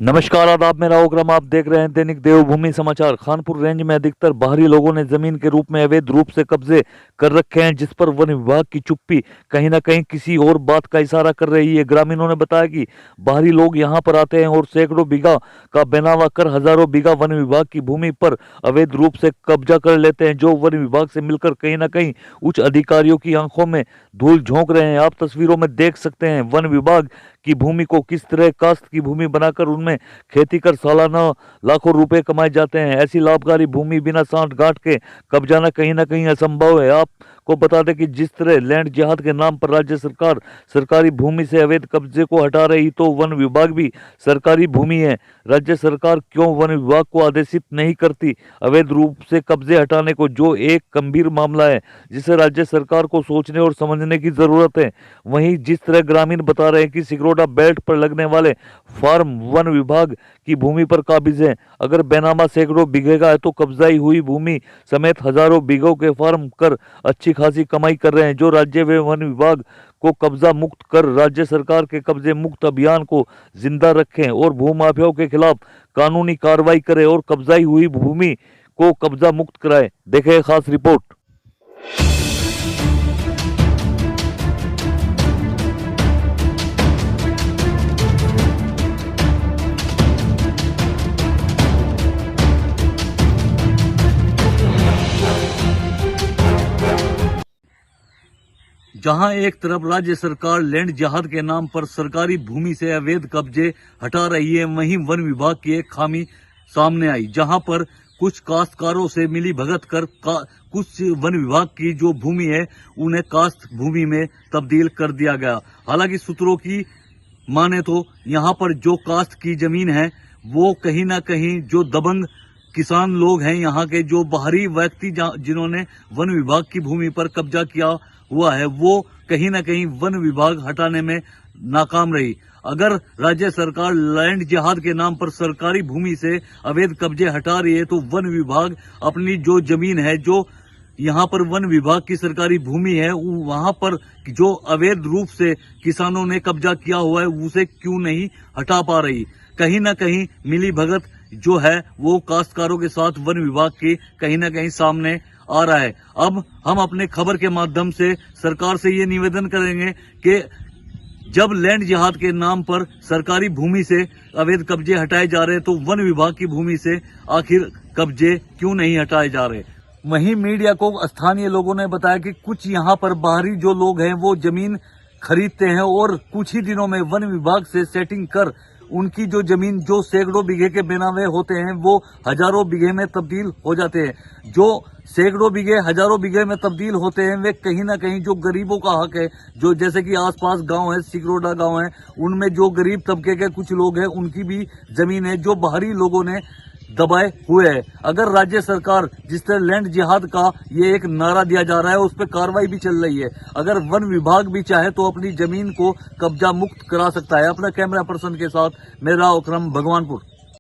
नमस्कार आदाब, मेरा ओकरम। आप देख रहे हैं दैनिक देवभूमि समाचार। खानपुर रेंज में अधिकतर बाहरी लोगों ने जमीन के रूप में अवैध रूप से कब्जे कर रखे हैं, जिस पर वन विभाग की चुप्पी कहीं ना कहीं किसी और बात का इशारा कर रही है। ग्रामीणों ने बताया कि बाहरी लोग यहां पर आते हैं और सैकड़ों बीघा का बेनावा कर हजारों बीघा वन विभाग की भूमि पर अवैध रूप से कब्जा कर लेते हैं, जो वन विभाग से मिलकर कहीं ना कहीं उच्च अधिकारियों की आंखों में धूल झोंक रहे हैं। आप तस्वीरों में देख सकते हैं वन विभाग की भूमि को किस तरह काश्त की भूमि बनाकर उनमें खेती कर सालाना लाखों रुपए कमाए जाते हैं। ऐसी लाभकारी भूमि बिना सांठ गांठ के कब्जाना कहीं ना कहीं असंभव है। आपको बता दें कि जिस तरह लैंड जिहाद के नाम पर राज्य सरकार सरकारी भूमि से अवैध कब्जे को हटा रही, तो वन विभाग भी सरकारी भूमि है। राज्य सरकार क्यों वन विभाग को आदेशित नहीं करती अवैध रूप से कब्जे हटाने को, जो एक गंभीर मामला है जिसे राज्य सरकार को सोचने और समझने की जरूरत है। वहीं जिस तरह ग्रामीण बता रहे हैं कि सिकरोडा बेल्ट पर लगने वाले फार्म वन विभाग की भूमि पर काबिज है। अगर बेनामा सैकड़ों बीघे का है तो कब्जाई हुई भूमि समेत हजारों बीघों के फार्म कर अच्छी खासी कमाई कर रहे हैं। जो राज्य व वन विभाग को कब्जा मुक्त कर राज्य सरकार के कब्जे मुक्त अभियान को जिंदा रखें और भूमाफियाओं के खिलाफ कानूनी कार्रवाई करें और कब्जाई हुई भूमि को कब्जा मुक्त कराएं। देखें खास रिपोर्ट। जहां एक तरफ राज्य सरकार लैंड जिहाद के नाम पर सरकारी भूमि से अवैध कब्जे हटा रही है, वहीं वन विभाग की एक खामी सामने आई, जहां पर कुछ काश्तकारों से मिली भगत कर कुछ वन विभाग की जो भूमि है उन्हें काश्त भूमि में तब्दील कर दिया गया। हालांकि सूत्रों की माने तो यहां पर जो काश्त की जमीन है वो कहीं ना कहीं जो दबंग किसान लोग हैं, यहाँ के जो बाहरी व्यक्ति जिन्होंने वन विभाग की भूमि पर कब्जा किया हुआ है, वो कहीं ना कहीं वन विभाग हटाने में नाकाम रही। अगर राज्य सरकार लैंड जिहाद के नाम पर सरकारी भूमि से अवैध कब्जे हटा रही है, तो वन विभाग अपनी जो जमीन है, जो यहाँ पर वन विभाग की सरकारी भूमि है, वहां पर जो अवैध रूप से किसानों ने कब्जा किया हुआ है उसे क्यों नहीं हटा पा रही। कहीं ना कहीं मिली भगत जो है वो काश्तकारों के साथ वन विभाग की कहीं ना कहीं सामने आ रहा है। अब हम अपने खबर के माध्यम से सरकार से ये निवेदन करेंगे कि जब लैंड जिहाद के नाम पर सरकारी भूमि से अवैध कब्जे हटाए जा रहे हैं, तो वन विभाग की भूमि से आखिर कब्जे क्यों नहीं हटाए जा रहे। वहीं मीडिया को स्थानीय लोगों ने बताया कि कुछ यहाँ पर बाहरी जो लोग हैं वो जमीन खरीदते हैं और कुछ ही दिनों में वन विभाग से सेटिंग कर उनकी जो जमीन जो सैकड़ों बीघे के बेनामे होते हैं वो हजारों बीघे में तब्दील हो जाते हैं। जो सैकड़ों बीघे हजारों बीघे में तब्दील होते हैं वे कहीं ना कहीं जो गरीबों का हक है, जो जैसे कि आसपास गांव है, सिकरोडा गांव है, उनमें जो गरीब तबके के कुछ लोग हैं उनकी भी जमीन है जो बाहरी लोगों ने दबाए हुए है। अगर राज्य सरकार जिस तरह लैंड जिहाद का ये एक नारा दिया जा रहा है उस पर कार्रवाई भी चल रही है, अगर वन विभाग भी चाहे तो अपनी जमीन को कब्जा मुक्त करा सकता है। अपना कैमरा पर्सन के साथ मेरा ओकरम भगवानपुर।